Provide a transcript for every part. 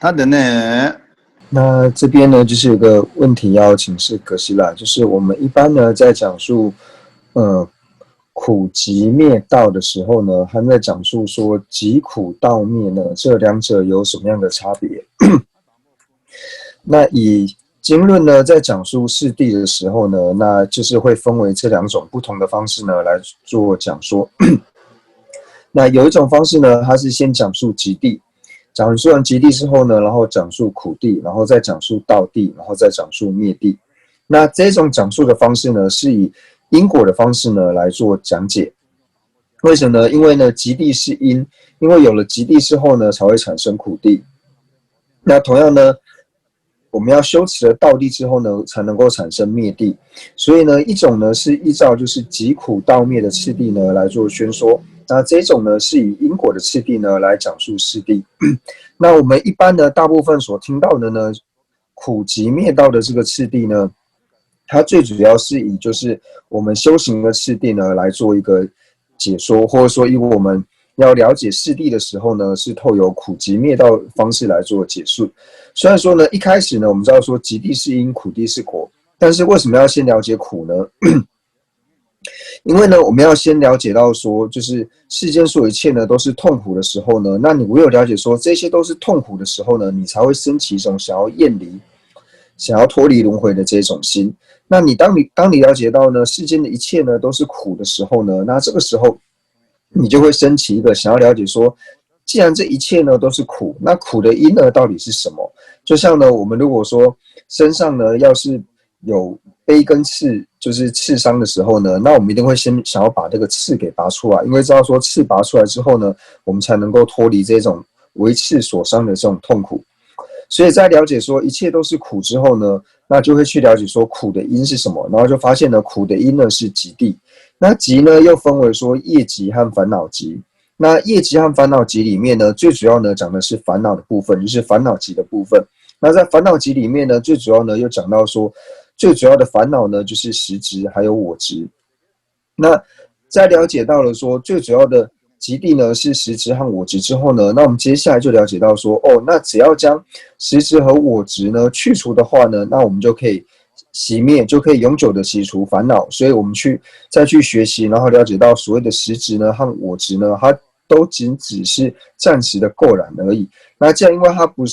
好的呢。那这边呢，就是有个问题要请示葛西啦，就是我们一般呢在讲述苦集灭道的时候呢，还在讲述说集苦道灭呢，这两者有什么样的差别？那以经论呢，在讲述四谛的时候呢，那就是会分为这两种不同的方式呢来做讲说。那有一种方式呢，它是先讲述极谛，讲述完极谛之后呢，然后讲述苦谛，然后再讲述道谛，然后再讲述灭谛。那这种讲述的方式呢，是以因果的方式呢来做讲解。为什么呢？因为呢，极谛是因，因为有了极谛之后呢，才会产生苦谛。那同样呢，我们要修持了道谛之后呢，才能够产生灭谛。所以呢，一种呢是依照就是极苦道灭的次第呢来做宣说。那这种呢是以因果的次第呢来讲述四谛。那我们一般呢大部分所听到的呢，苦集灭道的这个次第呢，它最主要是以就是我们修行的次第呢来做一个解说，或者说以我们要了解四谛的时候呢，是透由苦集灭道方式来做解述。虽然说呢一开始呢我们知道说极谛是因，苦谛是果，但是为什么要先了解苦呢？因为呢，我们要先了解到说，就是世间所有一切呢都是痛苦的时候呢，那你唯有了解说这些都是痛苦的时候呢，你才会升起一种想要厌离、想要脱离轮回的这种心。那当你了解到呢，世间的一切呢都是苦的时候呢，那这个时候你就会升起一个想要了解说，既然这一切呢都是苦，那苦的因呢到底是什么？就像呢，我们如果说身上呢要是有悲跟刺，就是刺伤的时候呢，那我们一定会先想要把这个刺给拔出来，因为知道说刺拔出来之后呢，我们才能够脱离这种为刺所伤的这种痛苦。所以在了解说一切都是苦之后呢，那就会去了解说苦的因是什么，然后就发现呢，苦的因呢是极谛。那极呢又分为说业极和烦恼极。那业极和烦恼极里面呢，最主要呢讲的是烦恼的部分，就是烦恼极的部分。那在烦恼极里面呢，最主要呢又讲到说，最主要的烦恼呢就是实执还有我执。那在了解到了说最主要的极谛呢是实执和我执之后呢，那我们接下来就了解到说，哦，那只要将实执和我执呢去除的话呢，那我们就可以熄灭，就可以永久的洗除烦恼。所以我们再去学习，然后了解到所谓的实执呢和我执呢，它都仅只是暂时的垢染而已。那这样，因为它不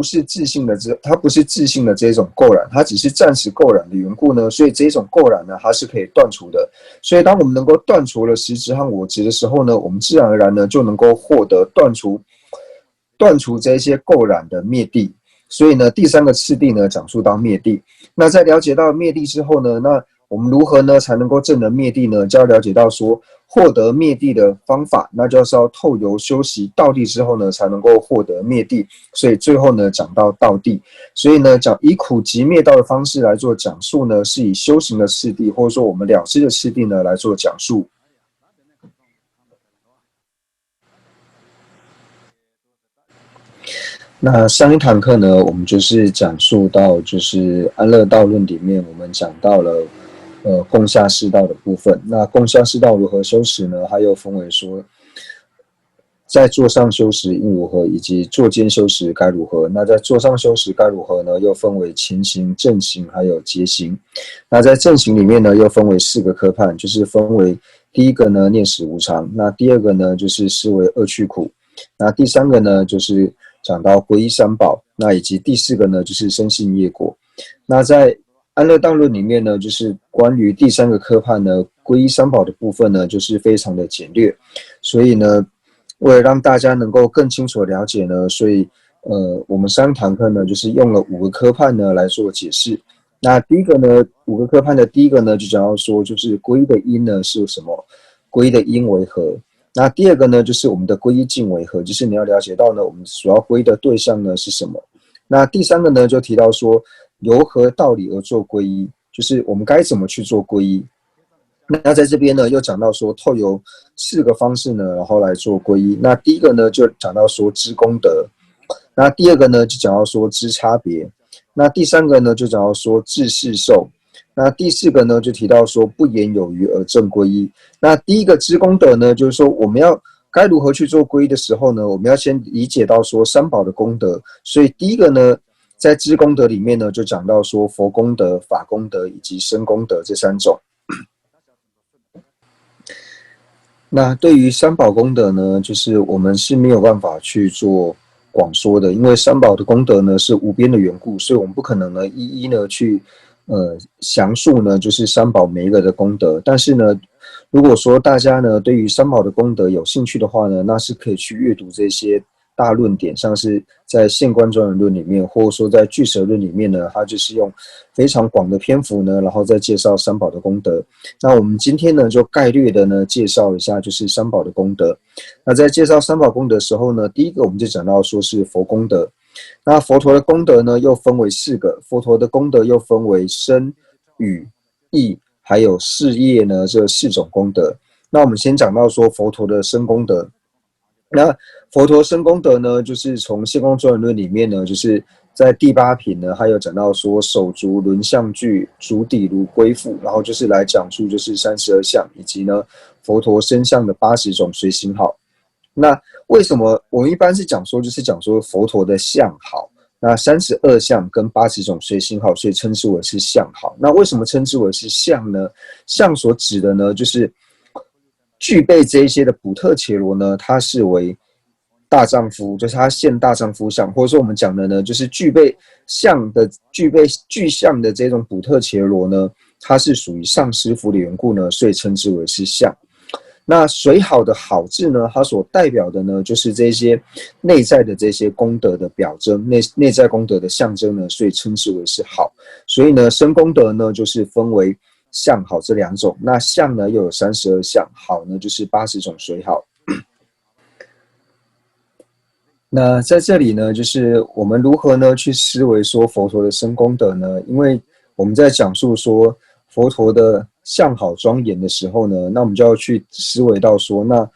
是自性的这种垢染，它只是暂时垢染的缘故呢，所以这种垢染呢，它是可以断除的。所以当我们能够断除了实执和我执的时候呢，我们自然而然呢就能够获得断除这些垢染的灭谛。所以呢，第三个次第呢讲述到灭谛。那在了解到灭谛之后呢，那我们如何呢才能够证得灭谛呢？就要了解到说获得灭谛的方法，那就是要透由修习道谛之后呢，才能够获得灭谛。所以最后呢讲到道谛，所以呢讲以苦集灭道的方式来做讲述呢，是以修行的次第，或者说我们了知的次第呢来做讲述。那上一堂课呢，我们就是讲述到就是安乐道论里面，我们讲到了共下士道的部分。那共下士道如何修持呢？它又分为说，在座上修持应如何，以及座间修持该如何。那在座上修持该如何呢？又分为前行、正行还有结行。那在正行里面呢，又分为4个科判，就是分为第一个呢念死无常，那第二个呢就是思维恶趣苦，那第三个呢就是讲到皈依三宝，那以及第4个呢就是深信业果。那在安乐道论里面呢，就是关于第3个科判呢，皈依三宝的部分呢，就是非常的简略。所以呢，为了让大家能够更清楚了解呢，所以我们3堂课呢，就是用了5个科判呢来做解释。那第一个呢，5个科判的第一个呢，就讲到说，就是皈依的因呢是什么？皈依的因为何？那第二个呢，就是我们的皈依境为何？就是你要了解到呢，我们所要皈依的对象呢是什么？那第3个呢，就提到说，由何道理而做皈依？就是我们该怎么去做皈依？那在这边呢，又讲到说，透由4个方式呢，然后来做皈依。那第一个呢，就讲到说知功德；那第二个呢，就讲到说知差别；那第3个呢，就讲到说知世受。那第4个呢，就提到说不言有余而正皈依。那第一个知功德呢，就是说我们要该如何去做皈依的时候呢，我们要先理解到说三宝的功德。所以第一个呢，在知功德里面呢，就讲到说佛功德、法功德以及身功德这三种。那对于三宝功德呢，就是我们是没有办法去做广说的，因为三宝的功德呢是无边的缘故，所以我们不可能呢一一呢去详述呢就是三宝每一个的功德。但是呢，如果说大家呢对于三宝的功德有兴趣的话呢，那是可以去阅读这些大论点，像是在现观庄严论里面，或者说在俱舍论里面呢，它就是用非常广的篇幅呢，然后再介绍三宝的功德。那我们今天呢，就概略的呢介绍一下，就是三宝的功德。那在介绍三宝功德的时候呢，第一个我们就讲到说是佛功德。那佛陀的功德呢，又分为4个，佛陀的功德又分为身、语、意，还有事业呢这4种功德。那我们先讲到说佛陀的身功德。那佛陀身功德呢，就是从现观庄严论里面呢，就是在第8品呢，还有讲到说手足轮相具，足底如龟腹，然后就是来讲述就是32相，以及呢佛陀身相的80种随行好。那为什么我们一般是讲说，就是讲说佛陀的相好，那32相跟80种随行好，所以称之为是相好。那为什么称之为是相呢？相所指的呢，就是具备这一些的补特伽罗呢，它是为大丈夫，就是他现大丈夫相，或者说我们讲的呢，就是具备具相的这种补特伽罗呢，它是属于上师父的缘故呢，所以称之为是相。那随好的好字呢，它所代表的呢，就是这些内在的这些功德的表征，内在功德的象征呢，所以称之为是好。所以呢，身功德呢，就是分为相好这2种。那相呢，又有32相，好呢，就是80种随好。那在这里呢，就是我们如何呢去思维说佛陀的身功德呢？因为我们在讲述说佛陀的相好庄严的时候呢，那我们就要去思维到说，那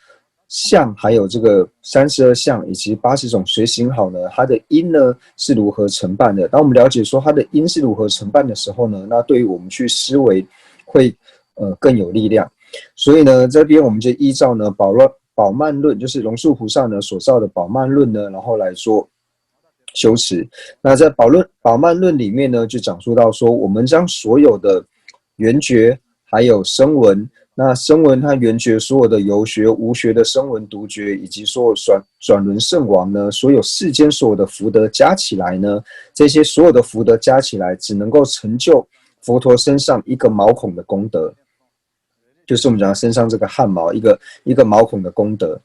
相还有这个32相以及80种随行好呢，它的因呢是如何承办的？当我们了解说它的因是如何承办的时候呢，那对于我们去思维会更有力量。所以呢，这边我们就依照呢宝鬘论，就是龙树菩萨呢所造的宝鬘论呢，然后来做修持。那在宝鬘论里面呢，就讲述到说，我们将所有的缘觉还有声闻，那声闻和缘觉所有的有学无学的声闻独觉，以及所有转轮圣王呢，所有世间所有的福德加起来呢，这些所有的福德加起来，只能够成就佛陀身上一个毛孔的功德。就是我们讲身上这个汗毛，一个毛孔的功德，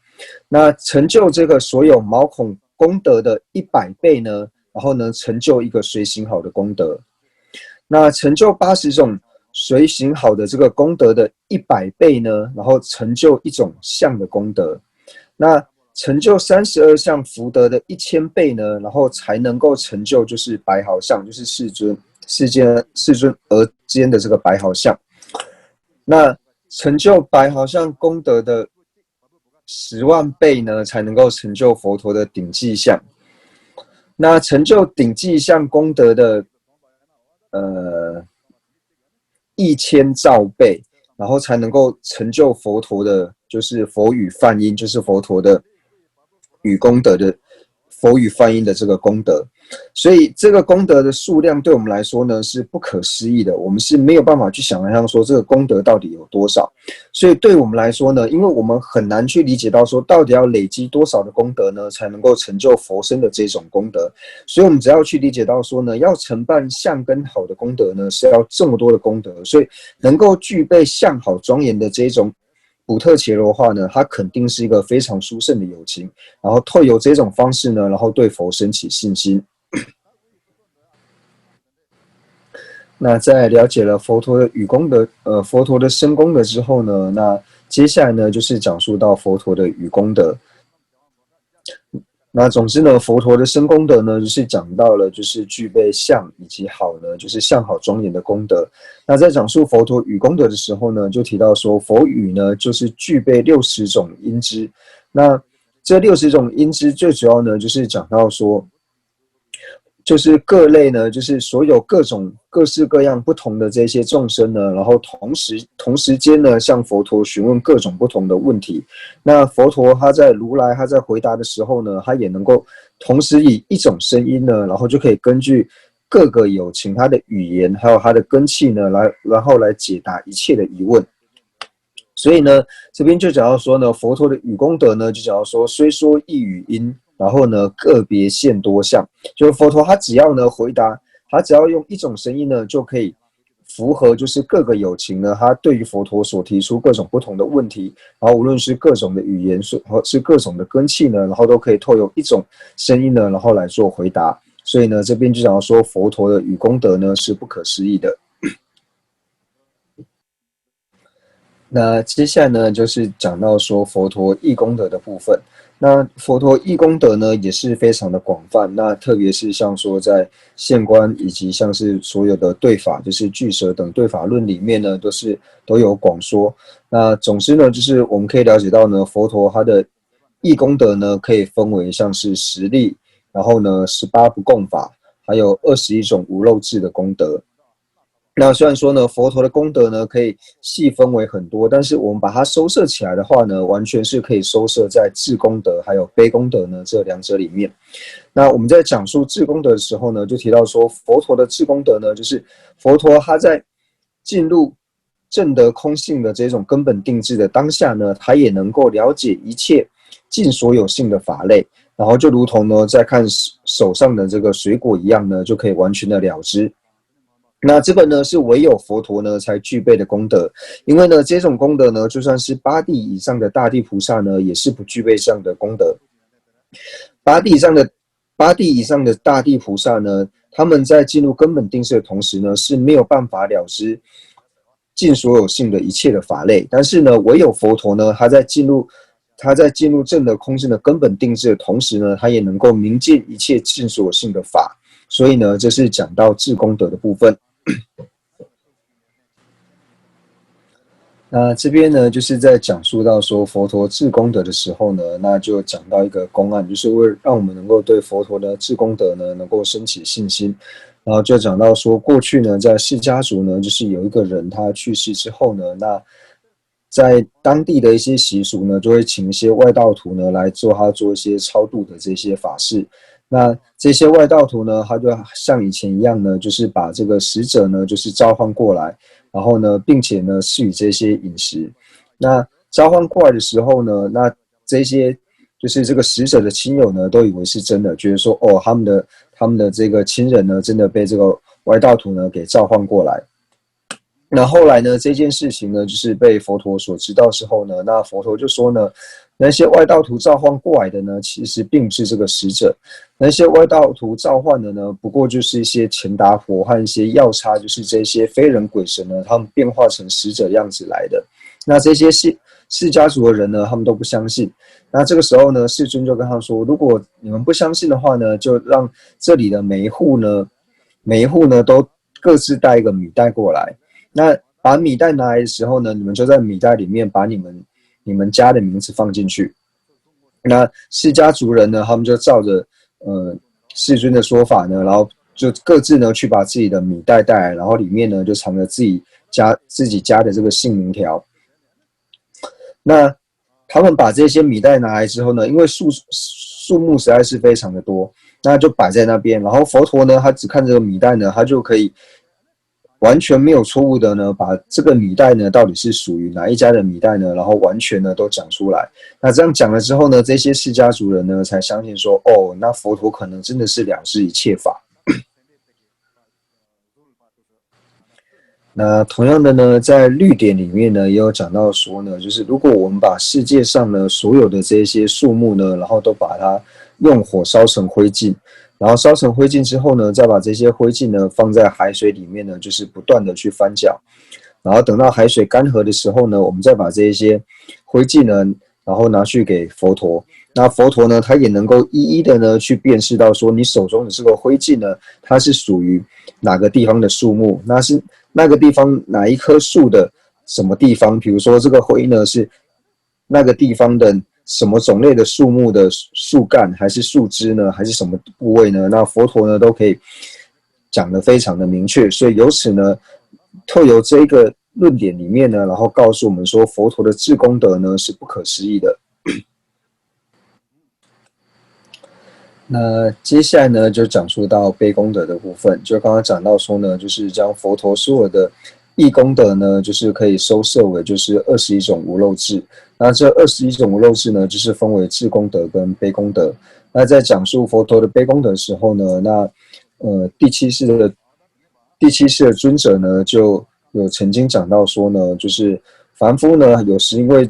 那成就这个所有毛孔功德的100倍呢，然后呢成就一个随行好的功德，那成就80种随行好的这个功德的100倍呢，然后成就一种相的功德，那成就32相福德的1000倍呢，然后才能够成就就是白毫相，就是世尊而间的这个白毫相。那成就白毫相功德的10万倍呢，才能够成就佛陀的顶髻相。那成就顶髻相功德的1000兆倍，然后才能够成就佛陀的，就是佛语梵音，就是佛陀的语功德的佛语梵音的这个功德。所以这个功德的数量对我们来说呢是不可思议的，我们是没有办法去想象说这个功德到底有多少。所以对我们来说呢，因为我们很难去理解到说到底要累积多少的功德呢才能够成就佛身的这种功德，所以我们只要去理解到说呢，要承办相跟好的功德呢是要这么多的功德，所以能够具备相好庄严的这种补特伽罗化呢，它肯定是一个非常殊胜的友情，然后透由这种方式呢，然后对佛升起信心。那在了解了佛陀的语功德，佛陀的身功德之后呢，那接下来呢就是讲述到佛陀的语功德。那总之呢，佛陀的身功德呢，就是讲到了就是具备相以及好呢，就是相好庄严的功德。那在讲述佛陀语功德的时候呢，就提到说佛语呢就是具备60种音支。那这60种音支最主要呢就是讲到说，就是各类呢，就是所有各种各式各样不同的这些众生呢，然后同时间呢，向佛陀询问各种不同的问题。那佛陀如来他在回答的时候呢，他也能够同时以一种声音呢，然后就可以根据各个有情他的语言还有他的根器呢，然后来解答一切的疑问。所以呢，这边就讲到说呢，佛陀的语功德呢，就讲到说，虽说一语音，然后呢，个别现多相，就是佛陀他只要呢回答，他只要用一种声音呢，就可以符合就是各个有情呢，他对于佛陀所提出各种不同的问题，然后无论是各种的语言，是各种的根器呢，然后都可以透过一种声音呢，然后来做回答。所以呢，这边就讲到说，佛陀的语功德呢是不可思议的。那接下来呢，就是讲到说佛陀义功德的部分。那佛陀义功德呢，也是非常的广泛。那特别是像说在现观以及像是所有的对法，就是俱舍等对法论里面呢，都有广说。那总之呢，就是我们可以了解到呢，佛陀他的义功德呢，可以分为像是10力，然后呢18不共法，还有21种无漏智的功德。那虽然说呢，佛陀的功德呢可以细分为很多，但是我们把它收摄起来的话呢，完全是可以收摄在智功德还有悲功德呢这两者里面。那我们在讲述智功德的时候呢，就提到说佛陀的智功德呢，就是佛陀他在进入证得空性的这种根本定智的当下呢，他也能够了解一切尽所有性的法类，然后就如同呢在看手上的这个水果一样呢，就可以完全的了知。那这个呢是唯有佛陀呢才具备的功德，因为呢这种功德呢，就算是8地以上的大地菩萨呢，也是不具备这样的功德。8地以上的大地菩萨呢，他们在进入根本定智的同时呢，是没有办法了知尽所有性的一切的法类，但是呢，唯有佛陀呢，他在进入证得空性的根本定智的同时呢，他也能够明见一切尽所有性的法。所以呢，这是讲到智功德的部分。那这边呢，就是在讲述到说佛陀智功德的时候呢，那就讲到一个公案，就是为了让我们能够对佛陀的智功德呢，能够升起信心。然后就讲到说，过去呢，在释迦族呢，就是有一个人他去世之后呢，那在当地的一些习俗呢，就会请一些外道徒呢来做一些超度的这些法事。那这些外道徒呢，他就像以前一样呢，就是把这个死者呢，就是召唤过来，然后呢，并且呢，赐予这些饮食。那召唤过来的时候呢，那这些就是这个死者的亲友呢，都以为是真的，觉得说，哦，他们的这个亲人呢，真的被这个外道徒呢给召唤过来。那后来呢，这件事情呢，就是被佛陀所知道之后呢，那佛陀就说呢，那些外道徒召唤过来的呢，其实并不是这个死者，那些外道徒召唤的呢，不过就是一些钱达婆和一些药叉，就是这些非人鬼神呢，他们变化成死者样子来的。那这些释迦族的人呢，他们都不相信。那这个时候呢，世尊就跟他说，如果你们不相信的话呢，就让这里的每一户呢都各自带一个米袋过来。那把米袋拿来的时候呢，你们就在米袋里面把你们家的名字放进去。那释迦族人呢，他们就照着世尊的说法呢，然后就各自呢去把自己的米袋带来，然后里面呢就藏着自己家的这个姓名条。那他们把这些米袋拿来之后呢，因为数目实在是非常的多，那就摆在那边。然后佛陀呢，他只看这个米袋呢，他就可以完全没有错误的呢，把这个米袋呢到底是属于哪一家的米袋呢，然后完全呢都讲出来。那这样讲了之后呢，这些释迦族人呢才相信说，哦，那佛陀可能真的是了知一切法。那同样的呢，在律典里面呢，也有讲到说呢，就是如果我们把世界上呢所有的这些树木呢，然后都把它用火烧成灰烬，然后烧成灰烬之后呢，再把这些灰烬呢放在海水里面呢，就是不断的去翻搅，然后等到海水干涸的时候呢，我们再把这些灰烬呢，然后拿去给佛陀。那佛陀呢，他也能够一一的呢去辨识到说，你手中的这个灰烬呢，它是属于哪个地方的树木，那是那个地方哪一棵树的什么地方？比如说这个灰呢是那个地方的什么种类的树木的树干，还是树枝呢，还是什么部位呢？那佛陀呢都可以讲得非常的明确，所以由此呢，透由这一个论点里面呢，然后告诉我们说，佛陀的智功德呢是不可思议的。那接下来呢，就讲述到悲功德的部分。就刚刚讲到说呢，就是将佛陀所有的义功德呢，就是可以收摄为就是21种无漏智。那这21种无漏智呢，就是分为智功德跟悲功德。那在讲述佛陀的悲功德的时候呢，那第七世的尊者呢，就有曾经讲到说呢，就是凡夫呢，有时因为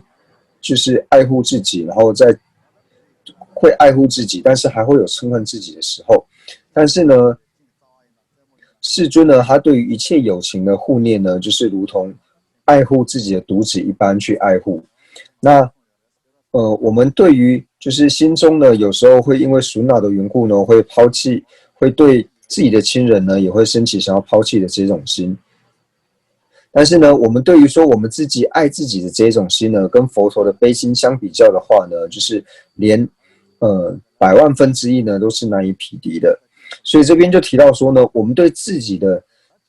就是爱护自己，然后会爱护自己，但是还会有憎恨自己的时候。但是呢，世尊呢，他对于一切有情的护念呢，就是如同爱护自己的独子一般去爱护。那我们对于就是心中呢，有时候会因为属恼的缘故呢，会抛弃，会对自己的亲人呢，也会升起想要抛弃的这种心。但是呢，我们对于说我们自己爱自己的这种心呢，跟佛陀的悲心相比较的话呢，就是连100万分之一呢都是难以匹敌的。所以这边就提到说呢，我们对自己的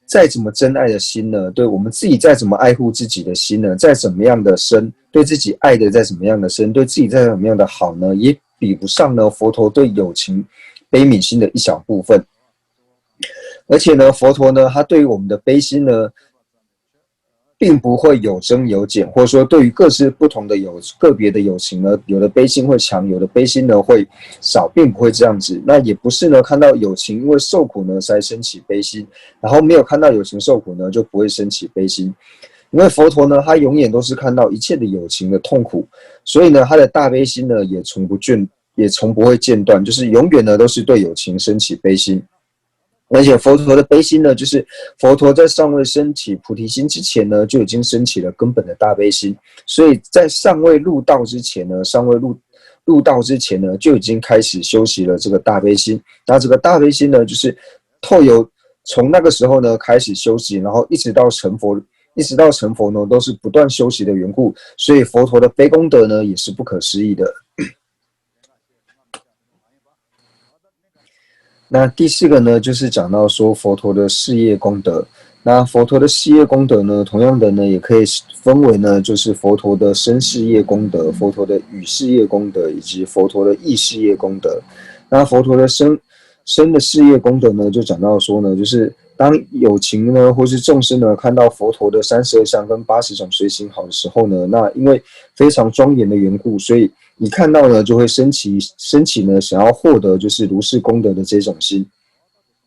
再怎么真爱的心呢，对我们自己再怎么爱护自己的心呢，再怎么样的深，对自己爱的再怎么样的深，对自己再怎么样的好呢，也比不上呢佛陀对有情悲悯心的一小部分。而且呢，佛陀呢，他对于我们的悲心呢，并不会有增有减，或者说对于各自不同的个别的友情呢，有的悲心会强，有的悲心呢会少，并不会这样子。那也不是呢看到友情因为受苦呢才升起悲心，然后没有看到友情受苦呢就不会升起悲心。因为佛陀呢，他永远都是看到一切的友情的痛苦，所以呢，他的大悲心呢也从不会间断，就是永远呢都是对友情升起悲心。而且佛陀的悲心呢，就是佛陀在尚未升起菩提心之前呢，就已经升起了根本的大悲心。所以在尚未入道之前呢，就已经开始修习了这个大悲心。那这个大悲心呢，就是透由从那个时候呢开始修习，然后一直到成佛呢，都是不断修习的缘故。所以佛陀的悲功德呢，也是不可思议的。那第4个呢，就是讲到说佛陀的事业功德。那佛陀的事业功德呢，同样的呢，也可以分为呢，就是佛陀的身事业功德、佛陀的语事业功德，以及佛陀的意事业功德。那佛陀的身的事业功德呢，就讲到说呢，就是当有情呢，或是众生呢，看到佛陀的32相跟80种随行好的时候呢，那因为非常庄严的缘故，所以你看到呢，就会升起呢，想要获得就是如是功德的这种心。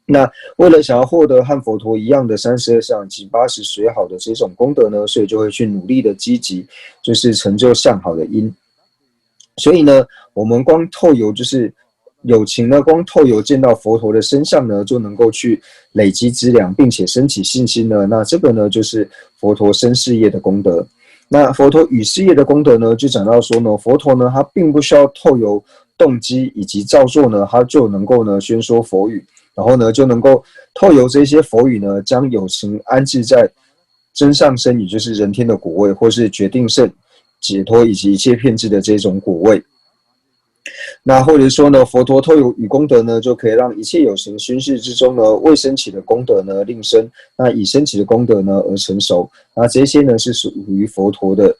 那为了想要获得和佛陀一样的32相及80随好的这种功德呢，所以就会去努力的积极，就是成就相好的因。所以呢，我们光透由就是有情呢，光透由见到佛陀的身相呢，就能够去累积资粮，并且升起信心呢。那这个呢，就是佛陀身事业的功德。那佛陀语事业的功德呢，就讲到说呢，佛陀呢，他并不需要透由动机以及造作呢，他就能够呢宣说佛语，然后呢就能够透由这些佛语呢，将有情安置在真上身，也就是人天的果位，或是决定胜、解脱以及一切遍智的这种果位。那或者说呢，佛陀透由语功德呢，就可以让一切有情熏视之中呢，未升起的功德呢令生，那已升起的功德呢而成熟。那这些呢是属于佛陀的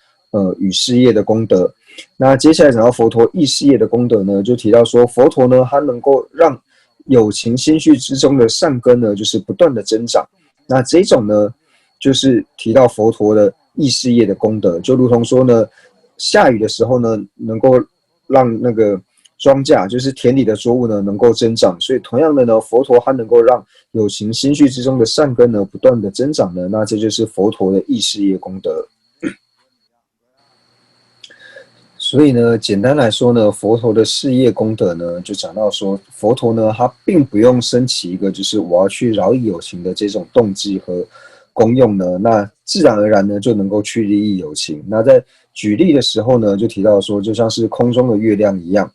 语事业的功德。那接下来讲到佛陀意事业的功德呢，就提到说佛陀呢，他能够让有情心绪之中的善根呢，就是不断的增长。那这种呢，就是提到佛陀的意事业的功德，就如同说呢，下雨的时候呢，能够让那个庄稼，就是田里的作物呢，能够增长。所以同样的呢，佛陀他能够让有情心绪之中的善根呢，不断的增长呢，那这就是佛陀的意事业功德。所以呢，简单来说呢，佛陀的事业功德呢，就讲到说，佛陀呢，他并不用升起一个就是我要去饶益有情的这种动机和功用呢，那自然而然呢就能够去利益有情。那在举例的时候呢，就提到说，就像是空中的月亮一样，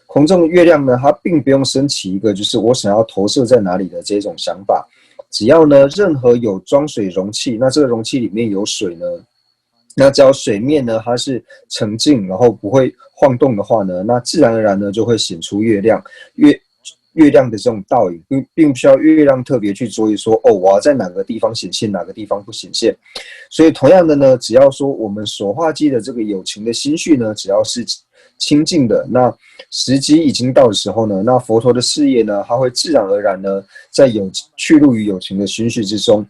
空中的月亮呢，它并不用升起一个就是我想要投射在哪里的这种想法，只要呢任何有装水容器，那这个容器里面有水呢，那只要水面呢它是沉静，然后不会晃动的话呢，那自然而然呢就会显出月亮的这种倒影，并不需要月亮特别去着意说，哦，我要在哪个地方显现，哪个地方不显现。所以同样的呢，只要说我们所化机的这个有情的心绪呢，只要是清净的，那时机已经到的时候呢，那佛陀的事业呢，它会自然而然呢，去入于有情的心绪之中。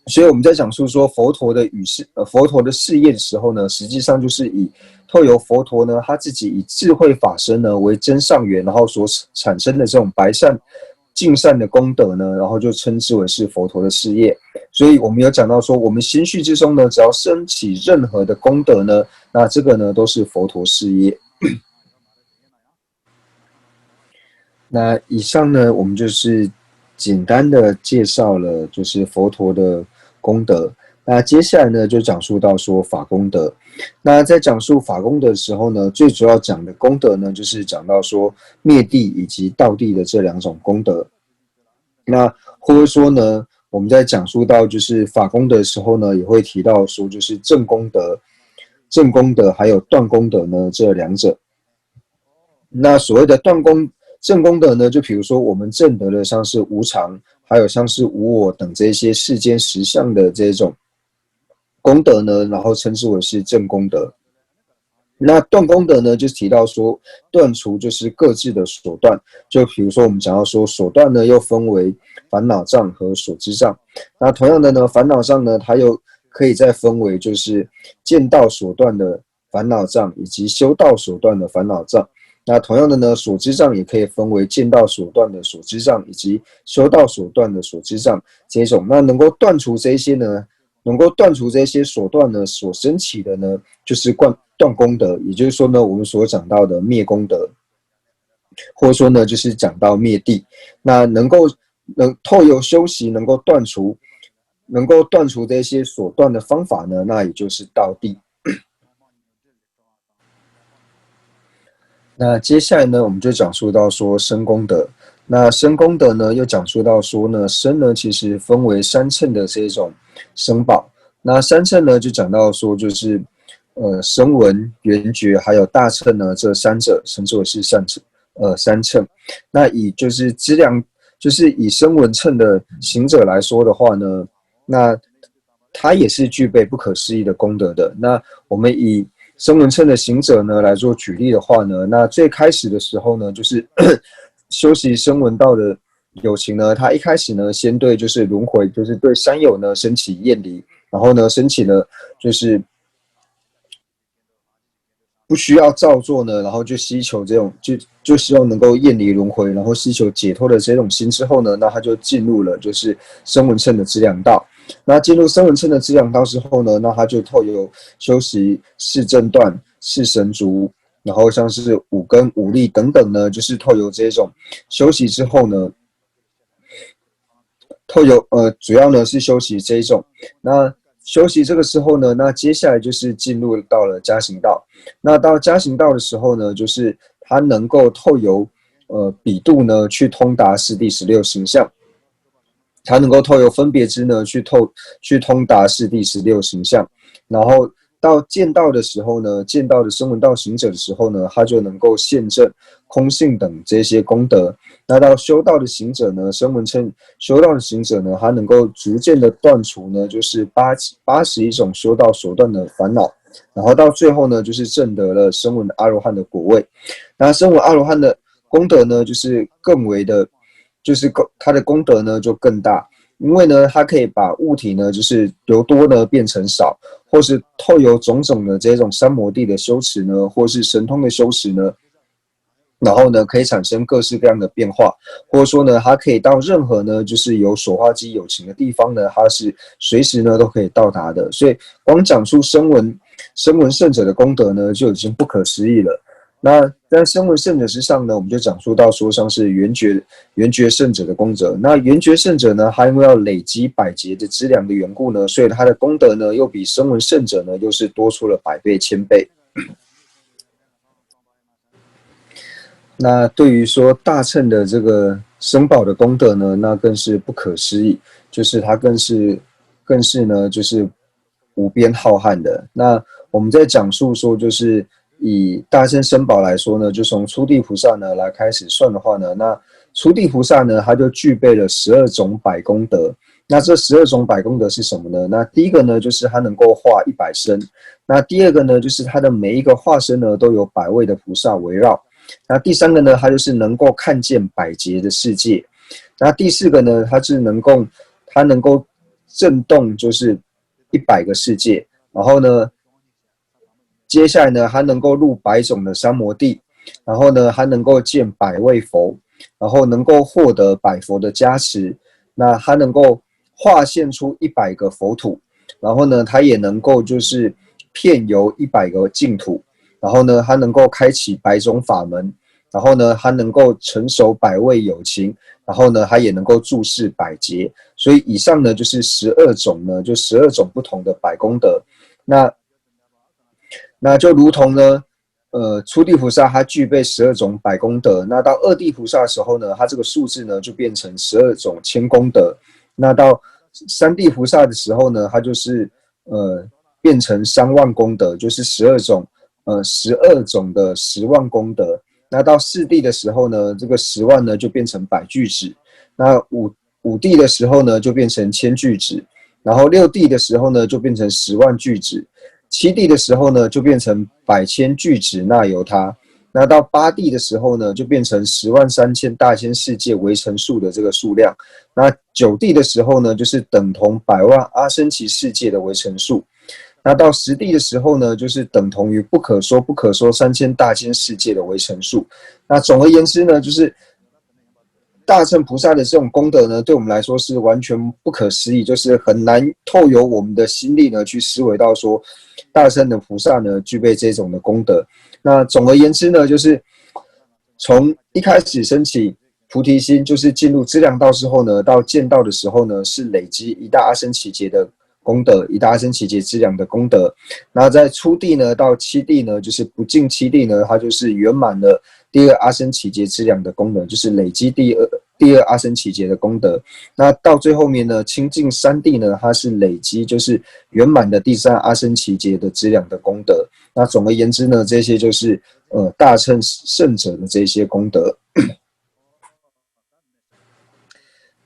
所以我们在讲述说佛陀的事业的时候呢，实际上就是透由佛陀呢他自己以智慧法身呢为真上缘，然后所产生的这种白善净善的功德呢，然后就称之为是佛陀的事业。所以我们有讲到说，我们心绪之中呢，只要升起任何的功德呢，那这个呢都是佛陀事业。那以上呢，我们就是简单的介绍了就是佛陀的功德。那接下来呢，就讲述到说法功德。那在讲述法功德的时候呢，最主要讲的功德呢，就是讲到说灭地以及道地的这两种功德。那或者说呢，我们在讲述到就是法功德的时候呢，也会提到说就是正功德还有断功德呢这两者。那所谓的正功德呢，就比如说我们证得的像是无常，还有像是无我等这些世间实相的这种功德呢，然后称之为是正功德。那断功德呢，就是提到说断除就是各自的所断，就比如说我们讲到说所断呢，又分为烦恼障和所知障。那同样的呢，烦恼障呢，它又可以再分为就是见道所断的烦恼障，以及修道所断的烦恼障。那同样的呢，所知障也可以分为见道所断的所知障，以及修道所断的所知障这种。那能够断除这些呢，能够断除这些所断呢，所升起的呢，就是断功德，也就是说呢，我们所讲到的灭功德，或者说呢，就是讲到灭地。那透由修习能够断除这些所断的方法呢，那也就是道地。那接下来呢，我们就讲述到说身功德。那身功德呢，又讲述到说呢，身呢其实分为三乘的这种身宝。那三乘呢，就讲到说就是声闻、缘觉还有大乘呢，这三者称之为是三乘。那就是以声闻乘的行者来说的话呢，那他也是具备不可思议的功德的。那我们以声闻乘的行者呢来做举例的话呢，那最开始的时候呢，就是修习声闻道的有情呢，他一开始呢，先对就是轮回，就是对三有呢升起厌离，然后呢升起了就是不需要造作呢，然后就希求这种就希望能够厌离轮回，然后希求解脱的这种心之后呢，那他就进入了就是声闻乘的资粮道。那进入声闻乘的资粮道之后呢，那他就透由修习四正断、四神足，然后像是五根、五力等等呢，就是透由这种修习之后呢，主要呢是修习这一种。那修习这个时候呢，那接下来就是进入到了加行道。那到加行道的时候呢，就是他能够透由比度呢去通达四谛十六行相，他能够透由分别之呢去通达四谛十六行相，然后到见道的时候呢，见道的声闻道行者的时候呢，他就能够现证空性等这些功德。那到修道的行者呢，声闻乘修道的行者呢，他能够逐渐的断除呢，就是81种修道所断的烦恼，然后到最后呢，就是证得了声闻阿罗汉的果位。那声闻阿罗汉的功德呢，就是更为的，就是他的功德呢就更大。因为呢，它可以把物体呢，就是由多呢变成少，或是透由种种的这种三摩地的修持呢，或是神通的修持呢，然后呢，可以产生各式各样的变化，或者说呢，它可以到任何呢，就是有所化机有情的地方呢，它是随时呢都可以到达的。所以，光讲出声闻圣者的功德呢，就已经不可思议了。那在声闻圣者之上呢，我们就讲述到说像是缘觉圣者的功德。那缘觉圣者呢，他因为要累积百劫的资粮的缘故呢，所以他的功德呢，又比声闻圣者呢，又是多出了100倍、1000倍。那对于说大乘的这个生宝的功德呢，那更是不可思议，就是它更是呢，就是无边浩瀚的。那我们在讲述说，就是以大乘僧宝来说呢，就从初地菩萨呢来开始算的话呢，那初地菩萨呢，他就具备了12种百功德。那这12种百功德是什么呢？那第一个呢，就是他能够化100身。那第二个呢，就是他的每一个化身呢，都有100位的菩萨围绕。那第三个呢，他就是能够看见百劫的世界。那第四个呢，他能够震动就是100个世界。然后呢，接下来呢，他能够入100种的三摩地。然后呢，他能够见100位佛，然后能够获得100佛的加持。那他能够化现出100个佛土，然后呢，他也能够就是遍游100个净土。然后呢，他能够开启100种法门。然后呢，他能够成熟100位有情。然后呢，他也能够注释百劫。所以以上呢，就是12种呢，就12种不同的百功德。那就如同呢，初地菩萨他具备12种百功德。那到二地菩萨的时候呢，他这个数字呢就变成12种千功德。那到三地菩萨的时候呢，他就是变成3万功德，就是12种的10万功德。那到四地的时候呢，这个10万呢就变成100句子。那五地的时候呢就变成1000句子。然后6地的时候呢就变成10万句子。7地的时候呢就变成100千句子那由他。那到8地的时候呢就变成103000大千世界为成数的这个数量。那9地的时候呢就是等同100万阿僧祇世界的为成数。那到10地的时候呢，就是等同于不可说3000大千世界的为成数。那总而言之呢，就是大乘菩萨的这种功德呢，对我们来说是完全不可思议，就是很难透由我们的心力呢去思维到说，大乘的菩萨呢具备这种的功德。那总而言之呢，就是从一开始升起菩提心，就是进入资粮道之后呢，到见道的时候呢，是累积一大阿僧祇劫的功德，一大阿僧祇劫资粮的功德。然后在初地呢到7地呢，就是不尽7地呢，它就是圆满了第二阿僧祇劫资粮的功德，就是累积第二阿僧祇劫的功德。那到最后面呢，清净3地呢，它是累积就是圆满的第3阿僧祇劫的资粮的功德。那总而言之呢，这些就是大乘圣者的这些功德。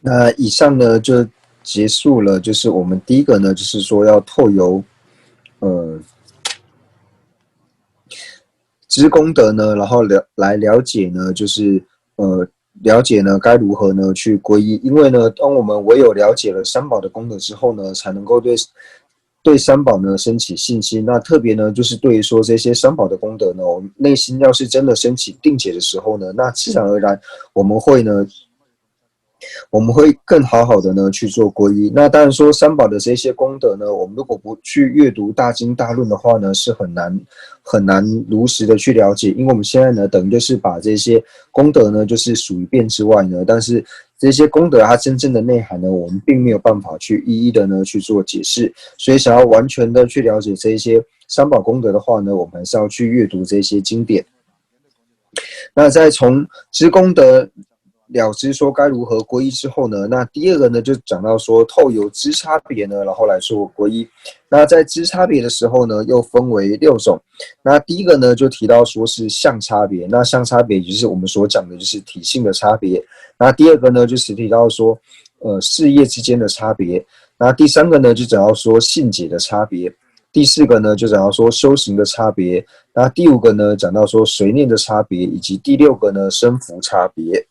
那以上呢就结束了，就是我们第一个呢，就是说要透由知功德呢，然后来了解呢，就是了解呢该如何呢去皈依。因为呢，当我们唯有了解了三宝的功德之后呢，才能够对三宝呢升起信心。那特别呢，就是对于说这些三宝的功德呢，我们内心要是真的升起定解的时候呢，那自然而然我们会更好好的呢去做皈依。那当然说三宝的这些功德呢，我们如果不去阅读大经大论的话呢，是很难如实的去了解。因为我们现在呢，等于就是把这些功德呢，就是数一遍之外呢，但是这些功德它真正的内涵呢，我们并没有办法去一一的呢去做解释。所以想要完全的去了解这些三宝功德的话呢，我们还是要去阅读这些经典。那在从知功德了知说该如何皈依之后呢，那第二个呢就讲到说透由知差别呢，然后来做皈依。那在知差别的时候呢，又分为6种。那第一个呢就提到说是相差别，那相差别就是我们所讲的就是体性的差别。那第二个呢就是提到说事业之间的差别。那第三个呢就讲到说信解的差别。第4个呢就讲到说修行的差别。那第5个呢讲到说随念的差别，以及第6个呢身福差别。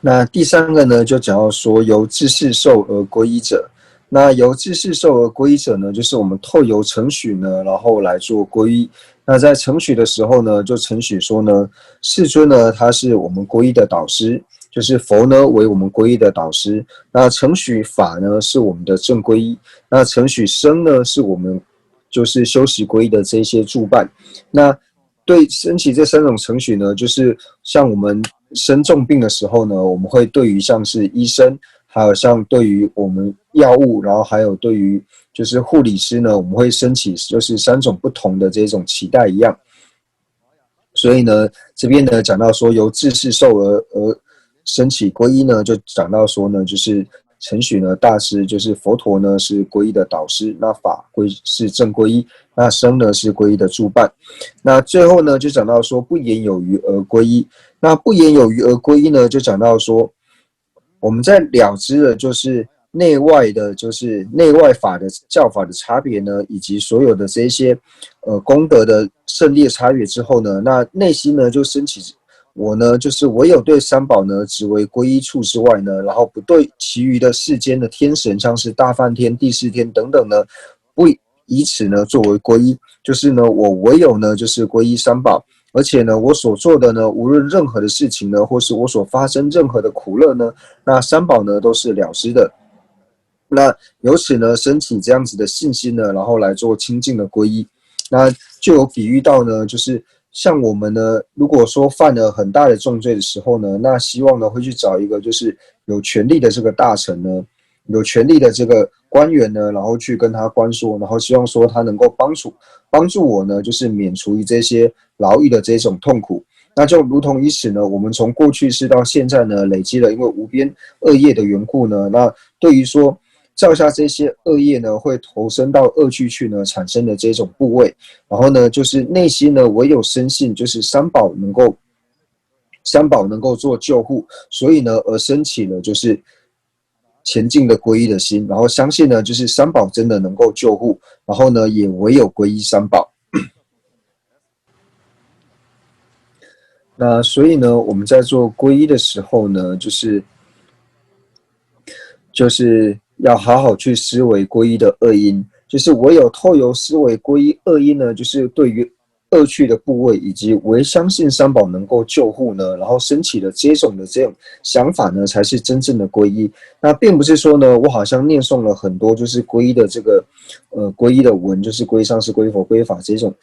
那第3个呢，就讲到说由自世受而皈依者。那由自世受而皈依者呢，就是我们透由承许呢，然后来做皈依。那在承许的时候呢，就承许说呢，世尊呢，他是我们皈依的导师，就是佛呢为我们皈依的导师。那承许法呢是我们的正皈依。那承许僧呢是我们就是修习皈依的这些助伴。那对升起这3种承许呢，就是像我们生重病的时候呢，我们会对于像是医生，还有像对于我们药物，然后还有对于就是护理师呢，我们会升起就是3种不同的这种期待一样。所以呢，这边呢讲到说由自世受而升起皈依呢，就讲到说呢，就是承许呢大师就是佛陀呢是皈依的导师，那法是正皈依，那僧呢是皈依的助伴。那最后呢就讲到说不言有余而皈依，那不言有余而皈依呢就讲到说我们在了知了就是内外的，就是内外法的教法的差别呢，以及所有的这些功德的胜利的差别之后呢，那内心呢就升起我呢就是唯有对三宝呢只为皈依处之外呢，然后不对其余的世间的天神，像是大梵天、第四天等等呢，不以此呢作为皈依，就是呢我唯有呢就是皈依三宝。而且呢，我所做的呢，无论任何的事情呢，或是我所发生任何的苦乐呢，那三宝呢都是了知的。那由此呢，升起这样子的信心呢，然后来做清净的皈依。那就有比喻到呢，就是像我们呢，如果说犯了很大的重罪的时候呢，那希望呢会去找一个就是有权力的这个大臣呢，有权力的这个官员呢，然后去跟他关说，然后希望说他能够帮助我呢，就是免除于这些牢狱的这种痛苦。那就如同以此呢，我们从过去世到现在呢，累积了因为无边恶业的缘故呢，那对于说造下这些恶业呢，会投身到恶趣去呢，产生的这种部位，然后呢，就是内心呢，唯有深信就是三宝能够做救护，所以呢，而升起了就是前进的皈依的心，然后相信呢，就是三宝真的能够救护，然后呢，也唯有皈依三宝。那所以呢，我们在做皈依的时候呢，就是要好好去思维皈依的恶因，就是唯有透由思维皈依恶因呢，就是对于恶趣的部位以及唯相信三宝能够救护呢，然后升起的这种想法呢，才是真正的皈依。那并不是说呢，我好像念诵了很多就是皈依的这个皈依的文，就是皈依上师、皈依佛、皈依法这种，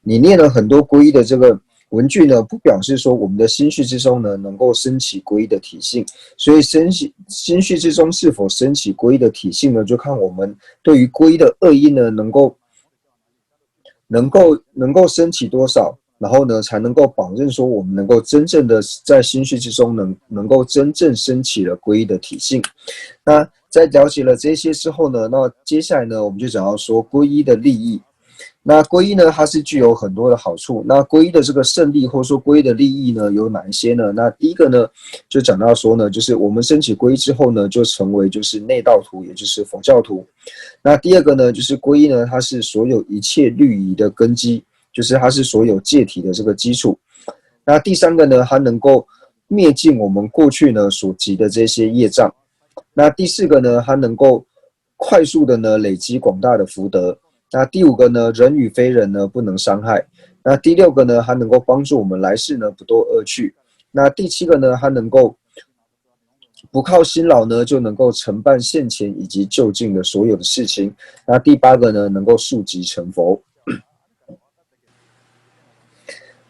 你念了很多皈依的这个文句呢，不表示说我们的心绪之中呢能够升起皈依的体性，所以心绪之中是否升起皈依的体性呢，就看我们对于皈依的恶因呢能够升起多少，然后呢才能够保证说我们能够真正的在心绪之中能够真正升起了皈依的体性。那在了解了这些之后呢，那接下来呢我们就讲到说皈依的利益。那皈依呢，它是具有很多的好处。那皈依的这个胜利，或者说皈依的利益呢，有哪一些呢？那第一个呢，就讲到说呢，就是我们升起皈依之后呢，就成为就是内道徒，也就是佛教徒。那第二个呢，就是皈依呢，它是所有一切律仪的根基，就是它是所有戒体的这个基础。那第三个呢，它能够灭尽我们过去呢所积的这些业障。那第四个呢，它能够快速的呢累积广大的福德。那第五个呢，人与非人呢不能伤害。那第六个呢，它能够帮助我们来世呢不堕恶趣。那第七个呢，它能够不靠辛劳呢就能够承办现前以及就近的所有的事情。那第八个呢，能够速即成佛。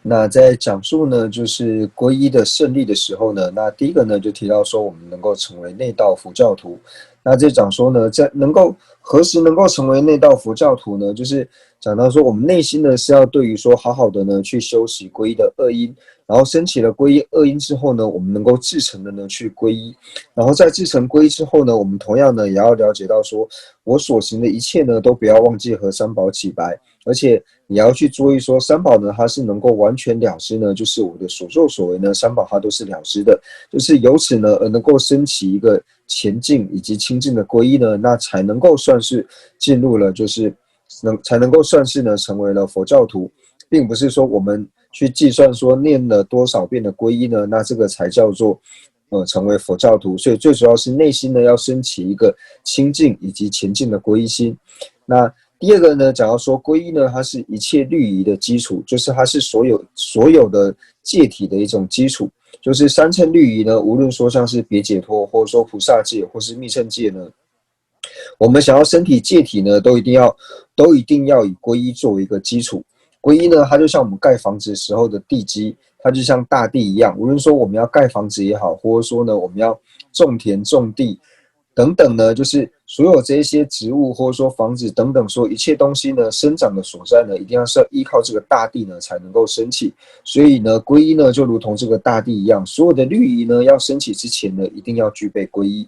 那在讲述呢，就是皈依的胜利的时候呢，那第一个呢就提到说，我们能够成为内道佛教徒。那这讲说呢，在何时能够成为内道佛教徒呢？就是讲到说，我们内心呢是要对于说好好的呢去修习皈依的恶因，然后升起了皈依恶因之后呢，我们能够至诚的呢去皈依，然后在至诚皈依之后呢，我们同样呢也要了解到说，我所行的一切呢都不要忘记和三宝起白，而且也要去注意说，三宝呢它是能够完全了知呢，就是我的所作所为呢，三宝它都是了知的，就是由此呢而能够升起一个前进以及清净的皈依呢，那才能够算是进入了，就是才能够算是呢成为了佛教徒，并不是说我们去计算说念了多少遍的皈依呢，那这个才叫做成为佛教徒。所以最主要是内心呢要升起一个清净以及前进的皈依心。那第二个呢，讲到说皈依呢，它是一切律仪的基础，就是它是所有的戒体的一种基础。就是三乘律仪呢，无论说像是别解脱，或者说菩萨戒，或是密乘戒呢，我们想要身体戒体呢，都一定要以皈依作为一个基础。皈依呢，它就像我们盖房子时候的地基，它就像大地一样。无论说我们要盖房子也好，或者说呢我们要种田种地等等呢，就是所有这些植物或者说房子等等，说一切东西呢生长的所在呢，一定要是要依靠这个大地呢才能够升起。所以呢，皈依呢就如同这个大地一样，所有的律仪呢要升起之前呢，一定要具备皈依。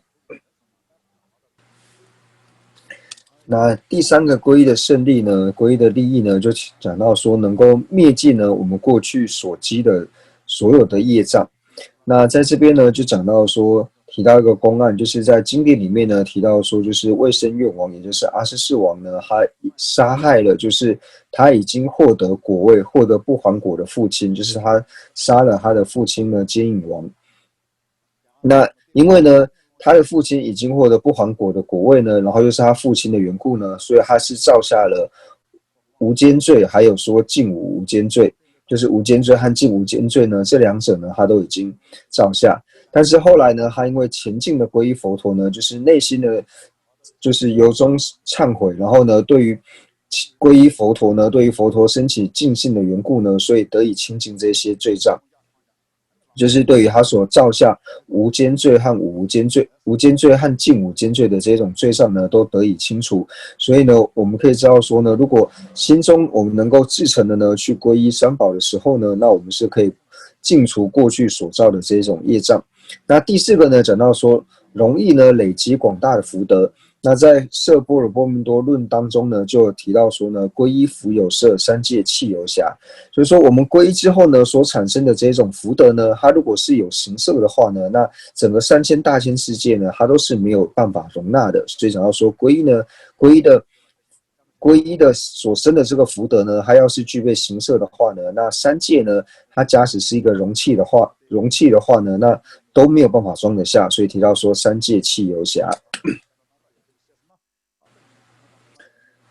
那第三个皈依的胜利呢，皈依的利益呢，就讲到说能够灭尽呢我们过去所积的所有的业障。那在这边呢，就讲到说提到一个公案，就是在经典里面呢提到说，就是魏生愿王，也就是阿阇世王呢，他杀害了就是他已经获得果位、获得不还果的父亲，就是他杀了他的父亲呢奸隐王。那因为呢，他的父亲已经获得不还果的果位呢，然后又是他父亲的缘故呢，所以他是造下了无间罪，还有说净无无间罪，就是无间罪和净无间罪呢，这两者呢，他都已经造下。但是后来呢，他因为前进的皈依佛陀呢，就是内心的，就是由衷忏悔，然后呢，对于皈依佛陀呢，对于佛陀升起敬信的缘故呢，所以得以清净这些罪障。就是对于他所造下无间罪和无间罪、无间罪和净无间罪的这种罪障呢，都得以清除。所以呢，我们可以知道说呢，如果心中我们能够至诚的呢去皈依三宝的时候呢，那我们是可以净除过去所造的这种业障。那第四个呢，讲到说容易呢累积广大的福德。那在《摄般若波罗蜜多论》当中呢，就有提到说呢，皈依福有摄，三界弃有暇。所以说，我们皈依之后呢，所产生的这种福德呢，它如果是有形色的话呢，那整个3000大千世界呢，它都是没有办法容纳的。所以讲到说，皈依呢，皈依的所生的这个福德呢，它要是具备形色的话呢，那三界呢，它假使是一个容器的话呢，那都没有办法装得下。所以提到说，三界弃有暇。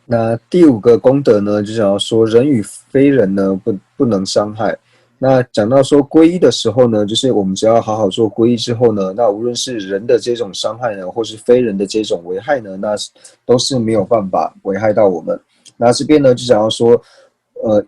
那第五个功德呢，就讲到说人与非人呢不能伤害。那讲到说皈依的时候呢，就是我们只要好好做皈依之后呢，那无论是人的这种伤害呢，或是非人的这种危害呢，那都是没有办法危害到我们。那这边呢就讲到说，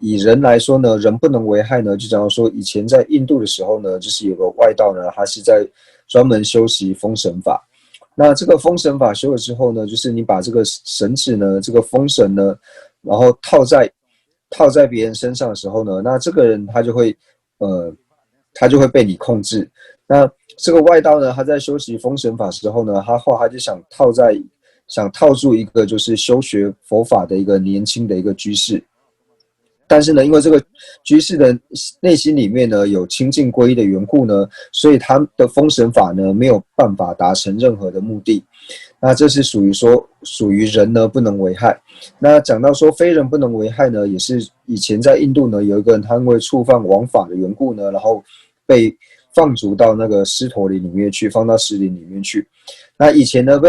以人来说呢，人不能危害呢，就讲到说以前在印度的时候呢，就是有个外道呢，他是在专门修习封神法。那这个封神法修了之后呢，就是你把这个绳子呢，这个封绳呢，然后套在别人身上的时候呢，那这个人他就会被你控制。那这个外道呢，他在修习封神法时候呢，他就想套住一个就是修学佛法的一个年轻的一个居士。但是呢，因为这个居士的内心里面呢有清净皈依的缘故呢，所以他的封神法呢没有办法达成任何的目的。那这是属于人呢不能危害。那讲到说非人不能危害呢，也是以前在印度呢有一个人他因为触犯王法的缘故呢，然后被放逐到那个狮驼林里面去，放到狮林里面去。那以前呢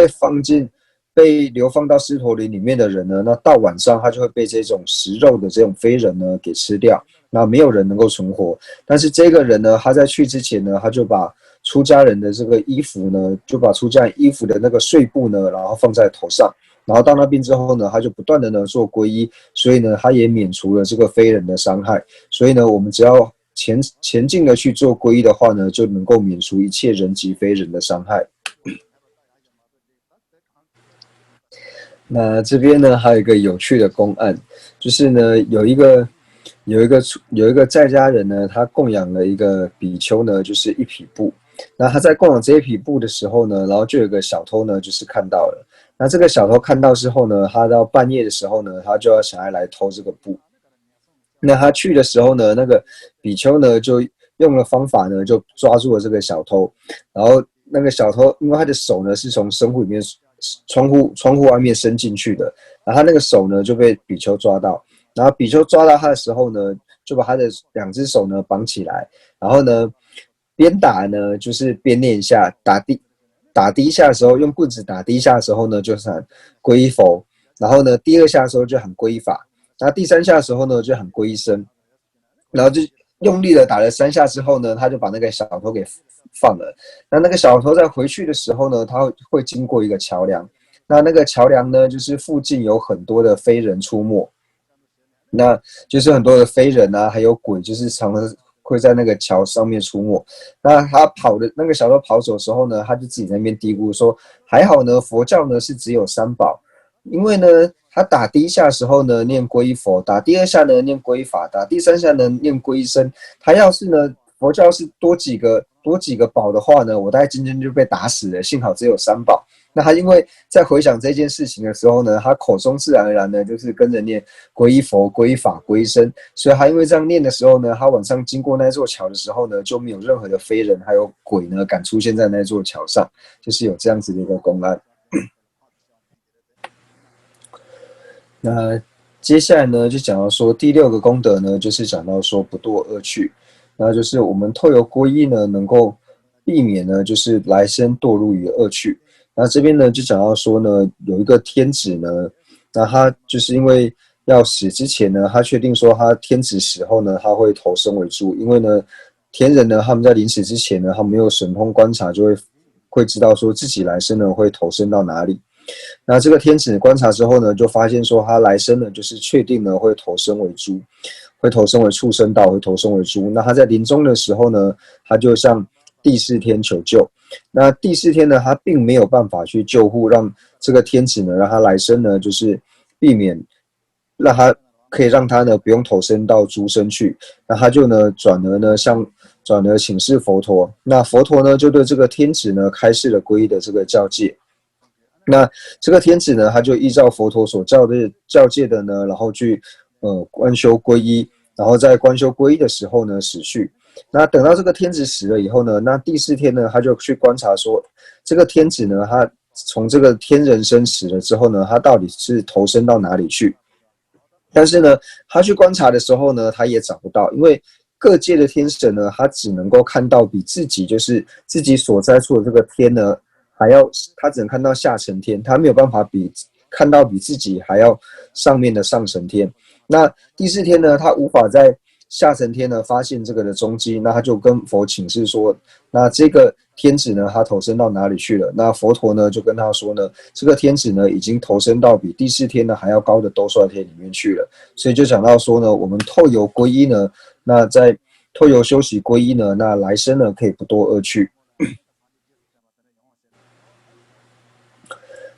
被流放到狮驼林里面的人呢，那到晚上他就会被这种食肉的这种非人呢给吃掉，那没有人能够存活。但是这个人呢，他在去之前呢，他就把出家人的这个衣服呢，就把出家人衣服的那个碎布呢，然后放在头上，然后到那边之后呢，他就不断的呢做皈依，所以呢，他也免除了这个非人的伤害。所以呢，我们只要前进的去做皈依的话呢，就能够免除一切人及非人的伤害。那这边呢，还有一个有趣的公案，就是呢，有一个在家人呢，他供养了一个比丘呢，就是一匹布。那他在供养这一匹布的时候呢，然后就有个小偷呢，就是看到了。那这个小偷看到之后呢，他到半夜的时候呢，他就要想要来偷这个布。那他去的时候呢，那个比丘呢就用了方法呢，就抓住了这个小偷。然后那个小偷，因为他的手呢是从窗户里面窗户外面伸进去的，然后他那个手呢就被比丘抓到。然后比丘抓到他的时候呢，就把他的2只手呢绑起来，然后呢边打呢就是边念一下，打第一下的时候用棍子打第一下的时候呢就是喊皈依佛，然后呢第2下的时候就喊皈依法，然后第3下的时候呢就喊皈依僧，然后就用力的打了3下之后呢，他就把那个小偷给放了。那个小偷在回去的时候呢，他会经过一个桥梁，那个桥梁呢，就是附近有很多的非人出没，那就是很多的非人啊，还有鬼，就是常常会在那个桥上面出没。那那个小偷跑走的时候呢，他就自己在那边嘀咕说：还好呢，佛教呢是只有3宝，因为呢，他打第1下的时候呢念皈依佛，打第2下呢念皈依法，打第3下呢念皈依僧。他要是呢佛教是多几个宝的话呢，我大概今天就被打死了。幸好只有3宝。那他因为在回想这件事情的时候呢，他口中自然而然呢就是跟着念皈依佛、皈依法、皈依僧，所以他因为这样念的时候呢，他晚上经过那座桥的时候呢，就没有任何的非人还有鬼呢敢出现在那座桥上，就是有这样子的一个公案。那接下来呢，就讲到说第6个功德呢，就是讲到说不堕恶趣，那就是我们透由皈依呢，能够避免呢，就是来生堕入于恶趣。那这边呢，就讲到说呢，有一个天子呢，那他就是因为要死之前呢，他确定说他天子死后呢，他会投生为猪，因为呢，天人呢，他们在临死之前呢，他们没有神通观察，就会知道说自己来生呢会投生到哪里。那这个天子观察之后呢，就发现说他来生呢，就是确定呢会投生为猪，会投生为畜生道，会投生为猪。那他在临终的时候呢，他就向第4天求救。那第4天呢，他并没有办法去救护，让这个天子呢，让他来生呢，就是避免可以让他呢不用投生到猪身去。那他就呢转而请示佛陀。那佛陀呢就对这个天子呢开示了皈依的这个教戒。那这个天子呢，他就依照佛陀所教戒的呢，然后去观修皈依，然后在观修皈依的时候呢死去。那等到这个天子死了以后呢，那第4天呢，他就去观察说，这个天子呢，他从这个天人身死了之后呢，他到底是投生到哪里去？但是呢，他去观察的时候呢，他也找不到，因为各界的天神呢，他只能够看到比自己就是自己所在处的这个天呢，他只能看到下层天，他没有办法看到比自己还要上面的上层天。那第4天呢，他无法在下层天呢发现这个的踪迹，那他就跟佛请示说，那这个天子呢，他投生到哪里去了？那佛陀呢就跟他说呢，这个天子呢已经投生到比第4天呢还要高的兜率天里面去了。所以就讲到说呢，我们透由皈依呢，那在透由修习皈依呢，那来生呢可以不堕恶趣。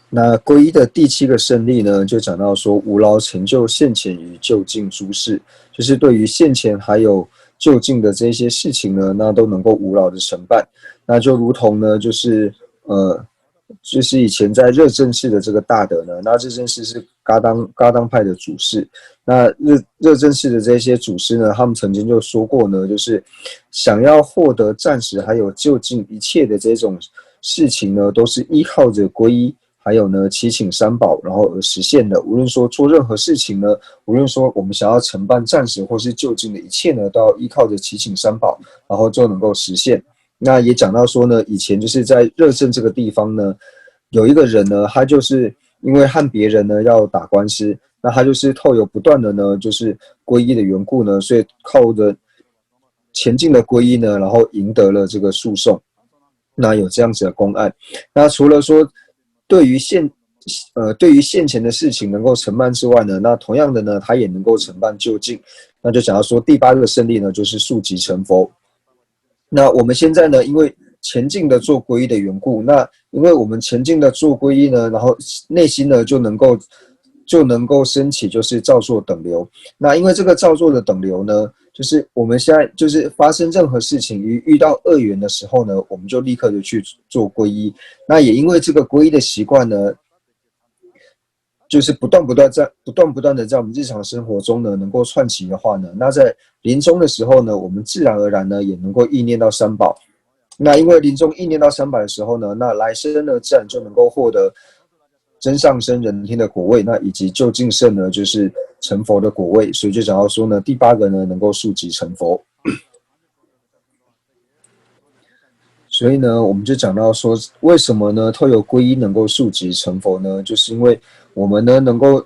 那皈依的第7个胜利呢，就讲到说无劳成就现前与就近诸事，就是对于现前还有就近的这些事情呢，那都能够无劳的承办。那就如同呢，就是以前在热振寺的这个大德呢，那热振寺是噶当派的祖师，那热振寺的这些祖师呢，他们曾经就说过呢，就是想要获得暂时还有就近一切的这种事情呢，都是依靠着皈依。还有呢，祈请三宝，然后而实现的。无论说做任何事情呢，无论说我们想要承办暂时或是就近的一切呢，都要依靠着祈请三宝，然后就能够实现。那也讲到说呢，以前就是在热振这个地方呢，有一个人呢，他就是因为和别人呢要打官司，那他就是透有不断的呢，就是皈依的缘故呢，所以靠着前进的皈依呢，然后赢得了这个诉讼。那有这样子的公案。那除了说对于现前的事情能够承办之外呢，那同样的呢，他也能够承办就近。那就讲到说第8个胜利呢，就是速即成佛。那我们现在呢，因为前进的做皈依的缘故，那因为我们前进的做皈依呢，然后内心呢就能够升起就是造作等流。那因为这个造作的等流呢，就是我们现在就是发生任何事情遇到恶缘的时候呢，我们就立刻就去做皈依。那也因为这个皈依的习惯呢，就是不断的在我们日常生活中呢能够串起的话呢，那在临终的时候呢，我们自然而然呢也能够意念到三宝。那因为临终意念到三宝的时候呢，那来生呢自然就能够获得真上生人天的果位，那以及就近胜呢就是成佛的果位。所以就讲到说呢，第8个呢能够速即成佛。所以呢，我们就讲到说，为什么呢？透由皈依能够速即成佛呢？就是因为我们呢能够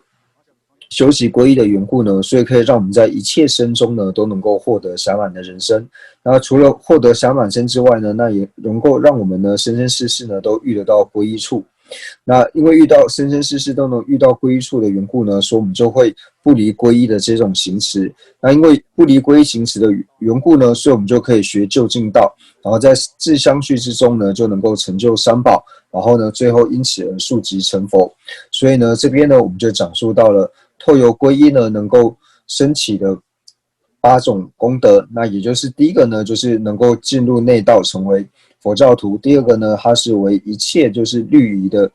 修习皈依的缘故呢，所以可以让我们在一切生中呢都能够获得暇满的人生。那除了获得暇满身之外呢，那也能够让我们呢生生世世呢都遇得到皈依处。那因为生生世世都能遇到皈依处的缘故呢，所以我们就会不离皈依的这种行持。那因为不离皈依行持的缘故呢，所以我们就可以学就近道，然后在自相续之中呢，就能够成就三宝，然后呢，最后因此而速即成佛。所以呢，这边呢，我们就讲述到了透由皈依呢，能够升起的8种功德。那也就是第1个呢，就是能够进入内道，成为佛教徒。第二个呢，它是为一切就是律仪的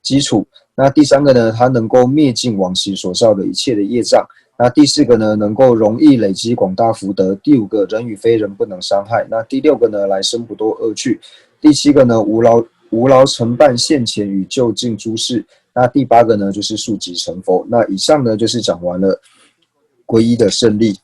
基础。那第三个呢，它能够灭尽往昔所造的一切的业障。那第四个呢，能够容易累积广大福德。第五个，人与非人不能伤害。那第六个呢，来生不堕恶趣。第七个呢，无劳承办现前与就近诸事。那第八个呢，就是速即成佛。那以上呢，就是讲完了皈依的胜利。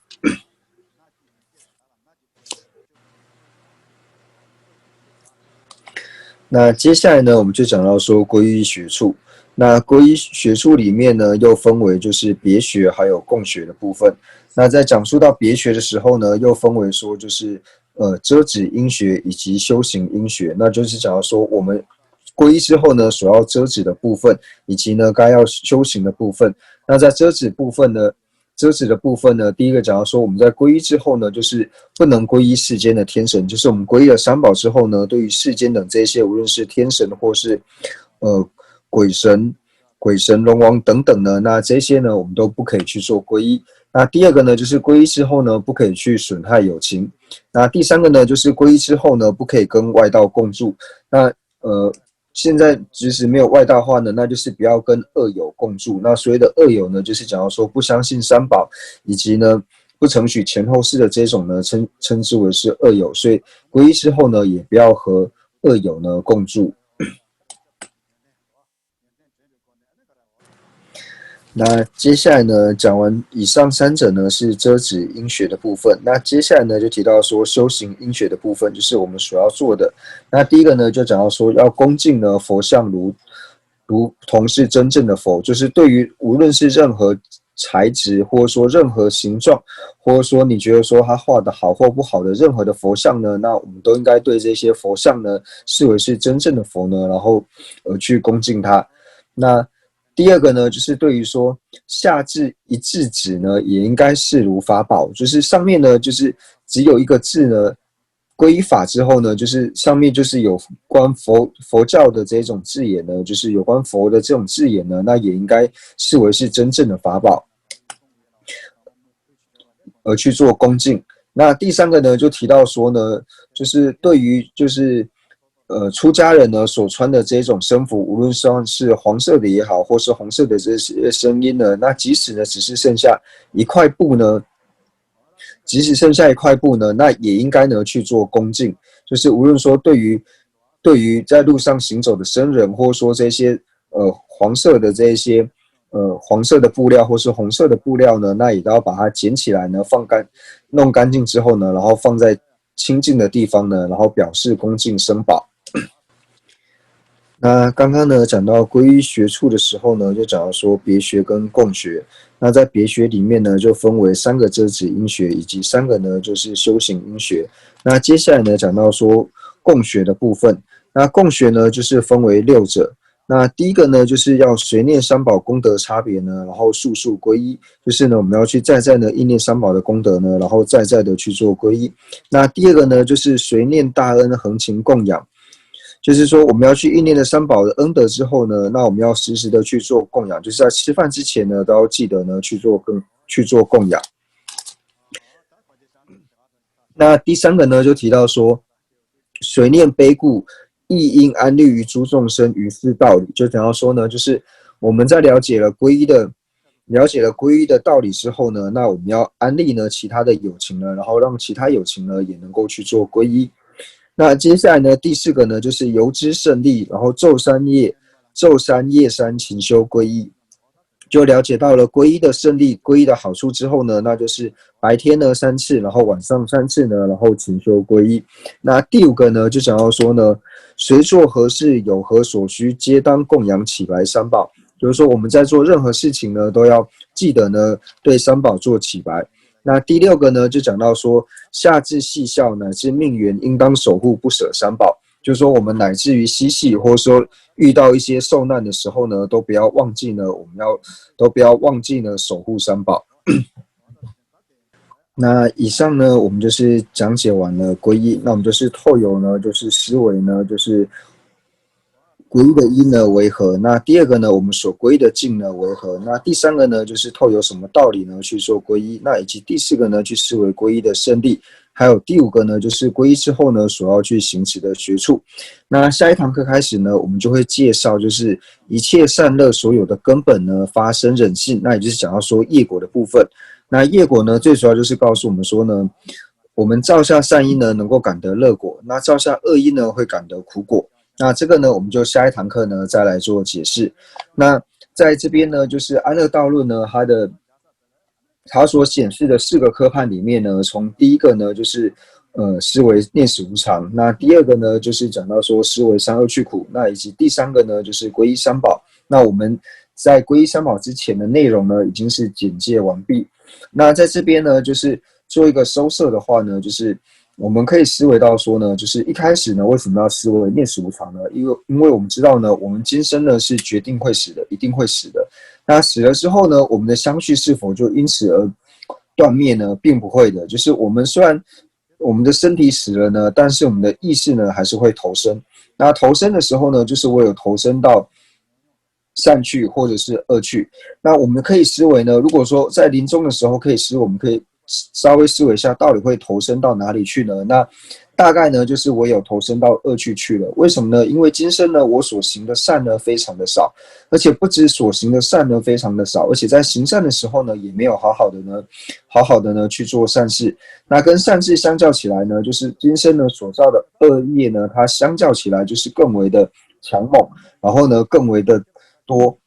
那接下来呢，我们就讲到说皈依学处。那皈依学处里面呢，又分为就是别学还有共学的部分。那在讲述到别学的时候呢，又分为说就是遮止因学以及修行因学。那就是讲到说我们皈依之后呢，所要遮止的部分，以及呢该要修行的部分。那在遮止的部分呢，第一个讲到说，我们在皈依之后呢，就是不能皈依世间的天神，就是我们皈依了三宝之后呢，对于世间的这些，无论是天神或是鬼神、龙王等等呢，那这些呢，我们都不可以去做皈依。那第二个呢，就是皈依之后呢，不可以去损害友情。那第三个呢，就是皈依之后呢，不可以跟外道共住。那现在即使没有外道的话呢，那就是不要跟恶友共住。那所谓的恶友呢，就是讲到说不相信三宝，以及呢不承许前后世的这种呢，称之为是恶友。所以皈依之后呢，也不要和恶友呢共住。那接下来呢，讲完以上三者呢是遮止因学的部分。那接下来呢就提到说修行因学的部分，就是我们所要做的。那第一个呢就讲到说要恭敬呢佛像如同是真正的佛，就是对于无论是任何材质，或者说任何形状，或者说你觉得说他画的好或不好的任何的佛像呢，那我们都应该对这些佛像呢视为是真正的佛呢，然后去恭敬它。那第二个呢，就是对于说下至一字指呢，也应该视如法宝，就是上面呢就是只有一个字呢，皈依法之后呢，就是上面就是有关佛教的这种字眼呢，就是有关佛的这种字眼呢，那也应该视为是真正的法宝，而去做恭敬。那第三个呢，就提到说呢，就是对于就是出家人呢所穿的这种僧服，无论是黄色的也好，或是红色的这些声音呢，那即使呢只是剩下一块布呢，那也应该呢去做恭敬。就是无论说对于在路上行走的僧人，或者说这些黄色的这些黄色的布料或是红色的布料呢，那也都要把它捡起来呢，弄干净之后呢，然后放在清净的地方呢，然后表示恭敬僧宝。那刚刚呢讲到皈依学处的时候呢，就讲到说别学跟共学。那在别学里面呢，就分为三个遮止因学，以及三个呢就是修行因学。那接下来呢讲到说共学的部分。那共学呢就是分为六者。那第一个呢就是要随念三宝功德差别呢，然后速速皈依。就是呢我们要去在在呢意念三宝的功德呢，然后在在的去做皈依。那第二个呢就是随念大恩恒勤供养。就是说，我们要去意念了三宝的恩德之后呢，那我们要时时的去做供养，就是在吃饭之前呢，都要记得呢去做供养。那第三个呢，就提到说，随念悲故，亦应安立于诸众生于是道理。就讲到说呢，就是我们在了解了皈依的道理之后呢，那我们要安立呢其他的有情呢，然后让其他有情呢也能够去做皈依。那接下来呢，第四个呢，就是由之胜利，然后昼山夜山勤修皈依，就了解到了皈依的胜利、皈依的好处之后呢，那就是白天呢3次，然后晚上3次呢，然后勤修皈依。那第五个呢，就想要说呢，随做何事，有何所需，皆当供养起来三宝。就是说我们在做任何事情呢，都要记得呢对三宝做起白。那第六个呢，就讲到说，下至细孝乃至命缘，应当守护不舍三宝。就是说，我们乃至于嬉戏，或者说遇到一些受难的时候呢，都不要忘记呢，守护三宝。那以上呢，我们就是讲解完了皈依。那我们就是透由呢，就是思维呢，就是皈依的因呢为何？那第二个呢，我们所皈依的境呢为何？那第三个呢，就是透有什么道理呢去做皈依？那以及第四个呢，去思维皈依的胜利。还有第5个呢，就是皈依之后呢所要去行持的学处。那下一堂课开始呢，我们就会介绍就是一切善乐所有的根本呢发生忍性，那也就是讲到说业果的部分。那业果呢，最主要就是告诉我们说呢，我们造下善因呢，能够感得乐果；那造下恶因呢，会感得苦果。那这个呢，我们就下一堂课呢再来做解释。那在这边呢，就是安乐道论呢，它所显示的4个科判里面呢，从第一个呢就是思维念死无常，那第2个呢就是讲到说思维三恶趣苦，那以及第3个呢就是皈依三宝。那我们在皈依三宝之前的内容呢，已经是简介完毕。那在这边呢，就是做一个收摄的话呢，就是我们可以思维到说呢，就是一开始呢，为什么要思维念死无常呢？因为我们知道呢，我们今生呢是决定会死的，一定会死的。那死了之后呢，我们的相续是否就因此而断灭呢？并不会的。就是我们虽然我们的身体死了呢，但是我们的意识呢还是会投生。那投生的时候呢，就是我有投生到善趣或者是恶趣。那我们可以思维呢，如果说在临终的时候可以思维，我们可以稍微思维一下，到底会投生到哪里去呢？那大概呢，就是我有投生到恶趣去了。为什么呢？因为今生呢，我所行的善呢非常的少，而且不止所行的善呢非常的少，而且在行善的时候呢，也没有好好的呢去做善事。那跟善事相较起来呢，就是今生呢所造的恶业呢，它相较起来就是更为的强猛，然后呢更为的多。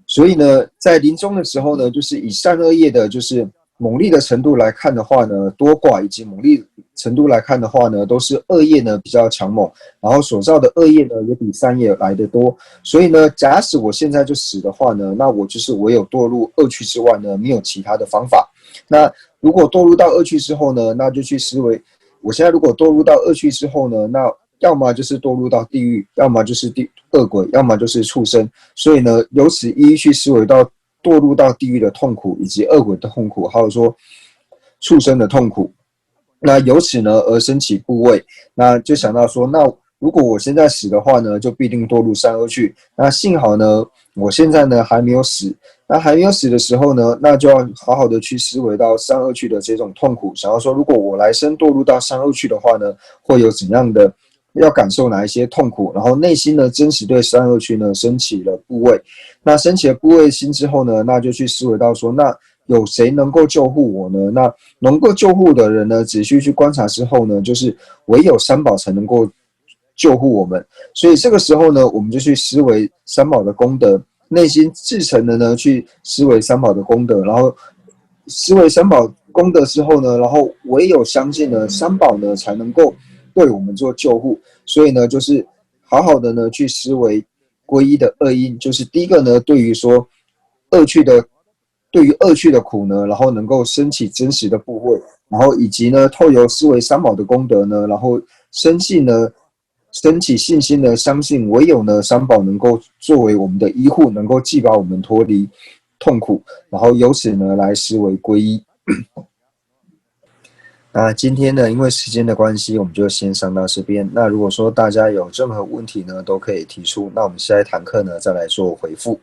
所以呢，在临终的时候呢，就是以善恶业的，就是猛力的程度来看的话呢，多寡以及猛力程度来看的话呢，都是恶业呢比较强猛，然后所造的恶业呢也比善业来得多。所以呢，假使我现在就死的话呢，那我就是唯有堕入恶趣之外呢，没有其他的方法。那如果堕入到恶趣之后呢，那就去思维，我现在如果堕入到恶趣之后呢，那要么就是堕入到地狱，要么就是恶鬼，要么就是畜生。所以呢，由此一一去思维到堕入到地狱的痛苦，以及恶鬼的痛苦，还有说畜生的痛苦。那由此呢而生起怖畏，那就想到说，那如果我现在死的话呢，就必定堕入三恶趣。那幸好呢，我现在呢还没有死。那还没有死的时候呢，那就要好好的去思维到三恶趣的这种痛苦。想要说，如果我来生堕入到三恶趣的话呢，会有怎样的？要感受哪一些痛苦，然后内心呢，真实对三恶趣呢升起了怖畏。那升起了怖畏心之后呢，那就去思维到说，那有谁能够救护我呢？那能够救护的人呢，仔细去观察之后呢，就是唯有三宝才能够救护我们。所以这个时候呢，我们就去思维三宝的功德，内心至诚的呢去思维三宝的功德，然后思维三宝功德之后呢，然后唯有相信呢，三宝呢才能够对我们做救护。所以呢，就是好好的呢去思维皈依的恶因，就是第一个呢，对于说恶趣的，对于恶趣的苦呢，然后能够升起真实的怖畏，然后以及呢，透由思维三宝的功德呢，然后升起信心呢，相信唯有呢三宝能够作为我们的医护，能够既把我们脱离痛苦，然后由此呢来思维皈依。那今天呢，因为时间的关系，我们就先上到这边。那如果说大家有任何问题呢，都可以提出。那我们下一堂课呢，再来做回复。